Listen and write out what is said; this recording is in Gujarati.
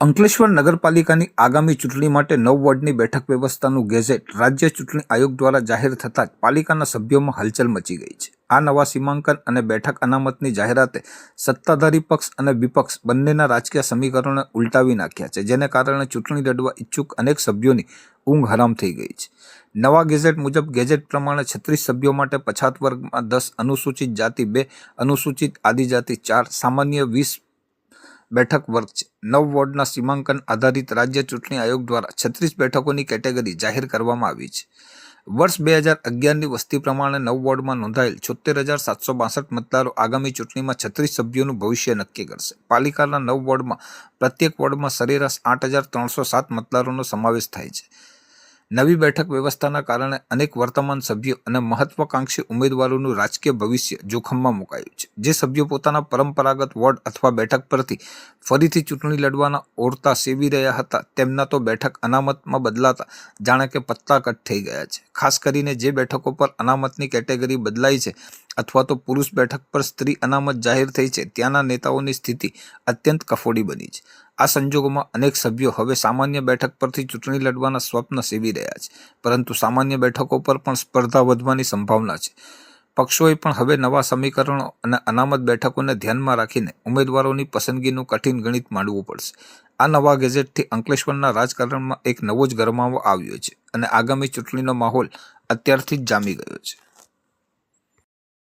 અંકલેશ્વર નગરપાલિકાની આગામી ચૂંટણી માટે 9 વોર્ડની બેઠક વ્યવસ્થાનું ગેઝેટ રાજ્ય ચૂંટણી આયોગ દ્વારા જાહેર થતાં જ પાલિકાના સભ્યોમાં હલચલ મચી ગઈ છે. આ નવા સીમાંકન અને બેઠક અનામતની જાહેરાતે સત્તાધારી પક્ષ અને વિપક્ષ બંનેના રાજકીય સમીકરણોને ઉલટાવી નાખ્યા છે, જેને કારણે ચૂંટણી લડવા ઈચ્છુક અનેક સભ્યોની ઊંઘ હરામ થઈ ગઈ છે. નવા ગેઝેટ મુજબ ગેઝેટ પ્રમાણે 36 સભ્યો માટે પછાત વર્ગમાં 10, અનુસૂચિત જાતિ 2, અનુસૂચિત આદિજાતિ 4, સામાન્ય 20 બેઠક વર્ગ છે. 9 વોર્ડના સીમાંકન આધારિત રાજ્ય ચૂંટણી આયોગ દ્વારા 36 બેઠકોની કેટેગરી જાહેર કરવામાં આવી છે. વર્ષ 2011ની વસ્તી પ્રમાણે 9 વોર્ડમાં નોંધાયેલ 76,762 મતદારો આગામી ચૂંટણીમાં 36 સભ્યોનું ભવિષ્ય નક્કી કરશે. પાલિકાના 9 વોર્ડમાં પ્રત્યેક વોર્ડમાં સરેરાશ 8,307 મતદારોનો સમાવેશ થાય છે. નવી બેઠક વ્યવસ્થાના કારણે અનેક વર્તમાન સભ્યો અને મહત્વાકાંક્ષી ઉમેદવારોનું રાજકીય ભવિષ્ય જોખમમાં મુકાયું છે. જે સભ્યો પોતાના પરંપરાગત વોર્ડ અથવા બેઠક પરથી ફરીથી ચૂંટણી લડવાના ઓરતા સેવી રહ્યા હતા, તેમના તો બેઠક અનામતમાં બદલાતા જાણે કે પત્તા કટ થઈ ગયા છે. ખાસ કરીને જે બેઠકો પર અનામતની કેટેગરી બદલાઈ છે અથવા તો પુરુષ બેઠક પર સ્ત્રી અનામત જાહેર થઈ છે, ત્યાંના નેતાઓની સ્થિતિ અત્યંત કફોડી બની છે. આ સંજોગોમાં અનેક સભ્યો હવે સામાન્ય બેઠક પરથી ચૂંટણી લડવાના સ્વપ્ન સેવી રહ્યા છે, પરંતુ સામાન્ય બેઠકો પર પણ સ્પર્ધા વધવાની સંભાવના છે. પક્ષોએ પણ હવે નવા સમીકરણો અને અનામત બેઠકોને ધ્યાનમાં રાખીને ઉમેદવારોની પસંદગીનું કઠિન ગણિત માંડવું પડશે. આ નવા ગેઝેટથી અંકલેશ્વરના રાજકારણમાં એક નવો જ ગરમાવો આવ્યો છે અને આગામી ચૂંટણીનો માહોલ અત્યારથી જ જામી ગયો છે.